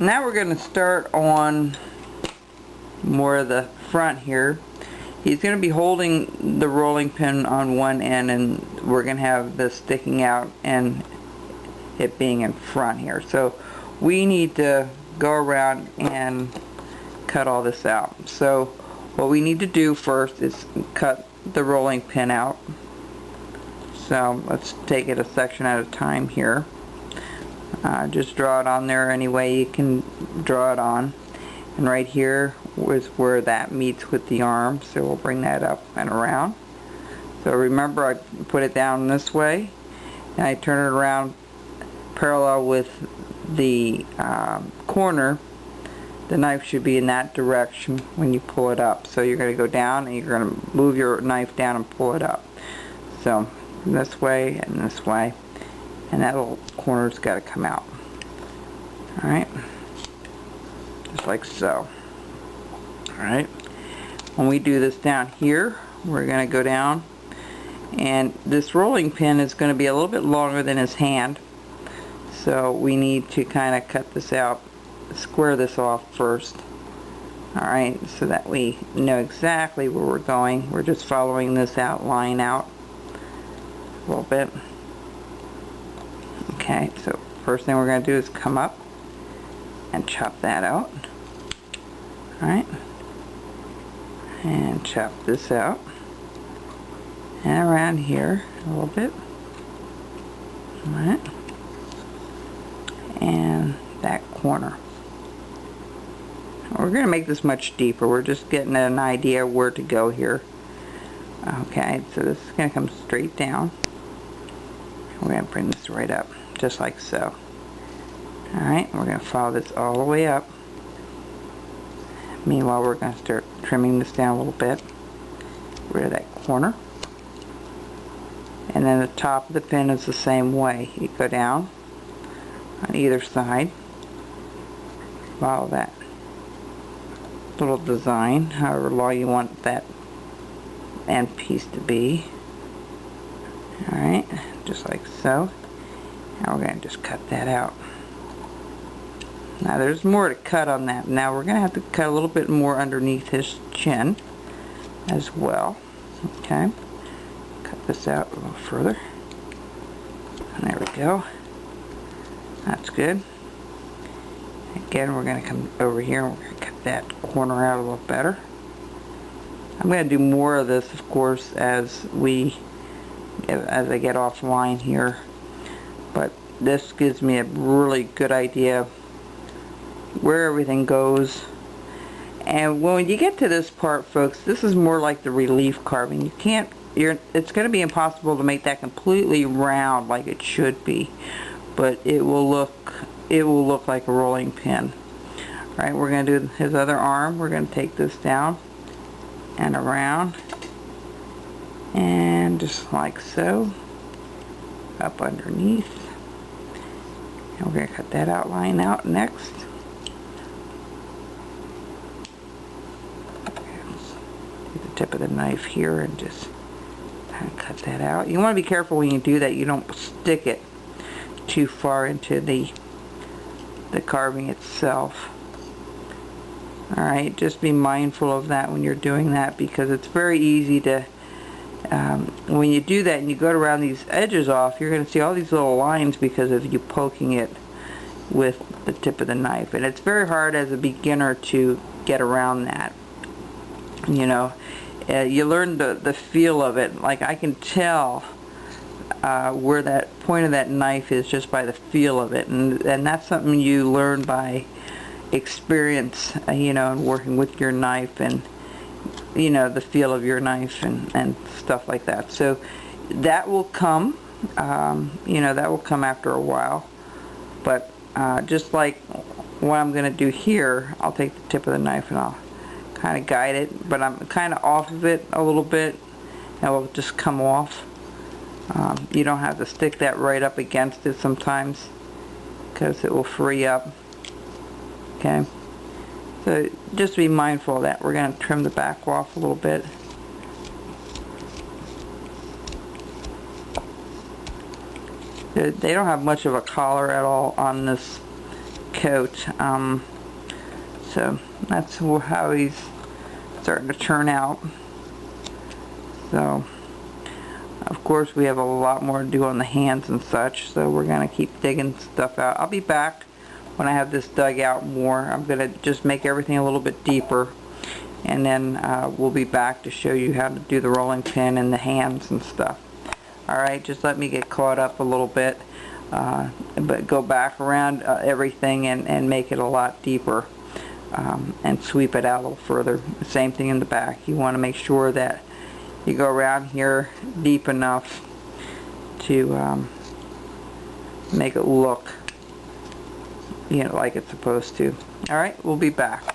Now we're going to start on more of the front here. He's going to be holding the rolling pin on one end, and we're going to have this sticking out and it being in front here. So we need to go around and cut all this out. So what we need to do first is cut the rolling pin out. So let's take it a section at a time here. Just draw it on there any way you can draw it on. And right here is where that meets with the arm, so we'll bring that up and around. So remember, I put it down this way, and I turn it around parallel with the corner. The knife should be in that direction when you pull it up. So you're going to go down and you're going to move your knife down and pull it up. So this way and this way, and that little corner's got to come out. Alright, just like so. Alright, when we do this down here, we're going to go down, and this rolling pin is going to be a little bit longer than his hand, so we need to kind of cut this out, square this off first. Alright, so that we know exactly where we're going. We're just following this outline out a little bit. Okay, so first thing we're going to do is come up and chop that out. Alright, and chop this out, and around here a little bit. Alright, and that corner. We're going to make this much deeper. We're just getting an idea where to go here. Okay, so this is going to come straight down. We're going to bring this right up, just like so. Alright, we're going to follow this all the way up. Meanwhile, we're going to start trimming this down a little bit. Rid of that corner. And then the top of the pin is the same way. You go down on either side. Follow that little design, however long you want that end piece to be. Alright, just like so. Now we're going to just cut that out. Now there's more to cut on that. Now we're going to have to cut a little bit more underneath his chin as well. Okay, cut this out a little further. And there we go. That's good. Again, we're going to come over here and we're going to cut that corner out a little better. I'm going to do more of this, of course, as I get offline here. But this gives me a really good idea where everything goes. And when you get to this part, folks, this is more like the relief carving. You can't, it's going to be impossible to make that completely round like it should be, but it will look like a rolling pin. All right, we're going to do his other arm. We're going to take this down and around, and just like so, up underneath. And we're going to cut that outline out next. Get the tip of the knife here and just kind of cut that out. You want to be careful when you do that. You don't stick it too far into the carving itself. Alright, just be mindful of that when you're doing that, because it's very easy to, when you do that and you go around these edges off, you're going to see all these little lines because of you poking it with the tip of the knife. And it's very hard as a beginner to get around that. You know, you learn the feel of it. Like, I can tell where that point of that knife is just by the feel of it, and that's something you learn by experience, you know, and working with your knife, and you know, the feel of your knife and stuff like that. So that will come, you know, that will come after a while. But just like what I'm going to do here, I'll take the tip of the knife and I'll kind of guide it, but I'm kind of off of it a little bit, and it will just come off. You don't have to stick that right up against it sometimes, because it will free up. Okay, so just be mindful of that. We're going to trim the back off a little bit. They don't have much of a collar at all on this coat. So that's how he's starting to turn out. So of course we have a lot more to do on the hands and such, so we're going to keep digging stuff out. I'll be back when I have this dug out more. I'm going to just make everything a little bit deeper, and then we'll be back to show you how to do the rolling pin and the hands and stuff. Alright, just let me get caught up a little bit, but go back around everything and make it a lot deeper, and sweep it out a little further. Same thing in the back. You want to make sure that you go around here deep enough to make it look, like it's supposed to. Alright, we'll be back.